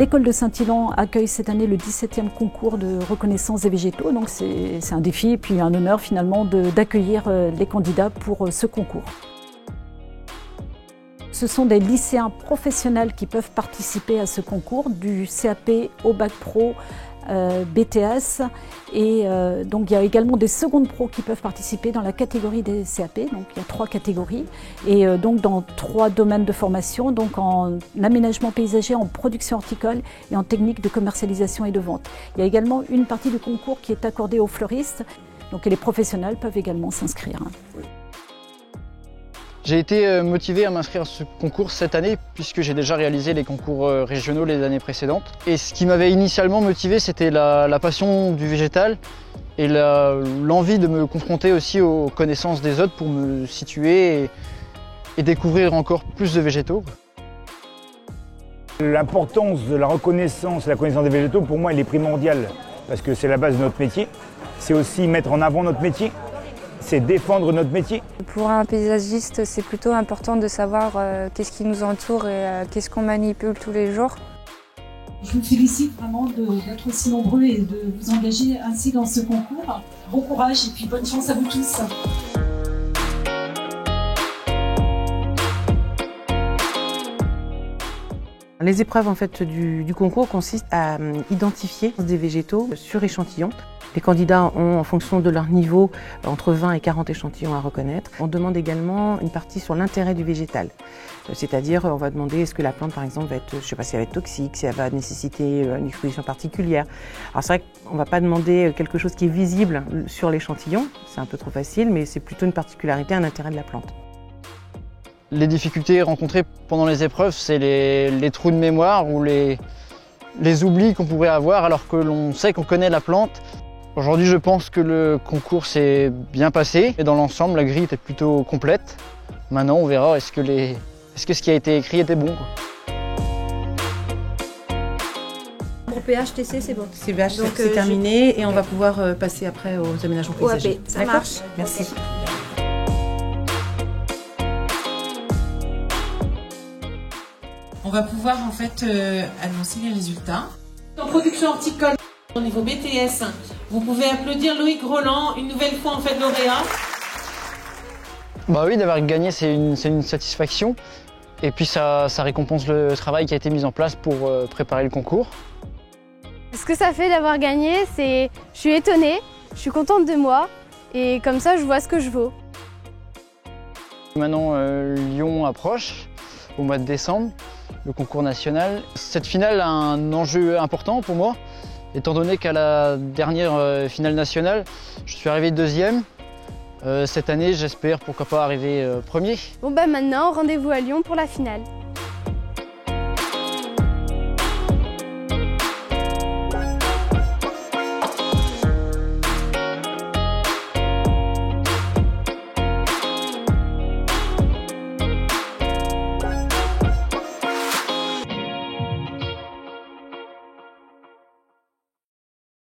l'école de Saint-Ilan accueille cette année le 17e concours de reconnaissance des végétaux. Donc c'est un défi et puis un honneur finalement d'accueillir les candidats pour ce concours. Ce sont des lycéens professionnels qui peuvent participer à ce concours, du CAP au Bac Pro, BTS, et donc il y a également des secondes pro qui peuvent participer dans la catégorie des CAP, donc il y a 3 catégories, et donc dans 3 domaines de formation, donc en aménagement paysager, en production horticole et en technique de commercialisation et de vente. Il y a également une partie du concours qui est accordée aux fleuristes, donc les professionnels peuvent également s'inscrire. J'ai été motivé à m'inscrire à ce concours cette année puisque j'ai déjà réalisé les concours régionaux les années précédentes. Et ce qui m'avait initialement motivé, c'était la passion du végétal et l'envie de me confronter aussi aux connaissances des autres pour me situer et découvrir encore plus de végétaux. L'importance de la reconnaissance et la connaissance des végétaux, pour moi, elle est primordiale parce que c'est la base de notre métier. C'est aussi mettre en avant notre métier. C'est défendre notre métier. Pour un paysagiste, c'est plutôt important de savoir qu'est-ce qui nous entoure et qu'est-ce qu'on manipule tous les jours. Je vous félicite vraiment d'être aussi nombreux et de vous engager ainsi dans ce concours. Bon courage et puis bonne chance à vous tous. Les épreuves en fait, du concours consistent à identifier des végétaux sur échantillon. Les candidats ont, en fonction de leur niveau, entre 20 et 40 échantillons à reconnaître. On demande également une partie sur l'intérêt du végétal. C'est-à-dire, on va demander est-ce que la plante, par exemple, va être, je ne sais pas si elle va être toxique, si elle va nécessiter une exposition particulière. Alors c'est vrai qu'on ne va pas demander quelque chose qui est visible sur l'échantillon, c'est un peu trop facile, mais c'est plutôt une particularité, un intérêt de la plante. Les difficultés rencontrées pendant les épreuves, c'est les trous de mémoire ou les oublis qu'on pourrait avoir alors que l'on sait qu'on connaît la plante. Aujourd'hui, je pense que le concours s'est bien passé et dans l'ensemble, la grille était plutôt complète. Maintenant, on verra est-ce que ce qui a été écrit était bon. Pour PHTC, c'est bon. C'est terminé et on va pouvoir passer après aux aménagements paysagers. Ça marche. Merci. On va pouvoir en fait annoncer les résultats. En production horticole au niveau BTS, vous pouvez applaudir Loïc Roland, une nouvelle fois en fait lauréat. Bah oui, d'avoir gagné, c'est une satisfaction. Et puis ça récompense le travail qui a été mis en place pour préparer le concours. Ce que ça fait d'avoir gagné, c'est je suis étonnée, je suis contente de moi et comme ça je vois ce que je vaux. Maintenant, Lyon approche au mois de décembre, le concours national. Cette finale a un enjeu important pour moi, étant donné qu'à la dernière finale nationale, je suis arrivé 2e. Cette année, j'espère pourquoi pas arriver premier. Bon bah maintenant, rendez-vous à Lyon pour la finale.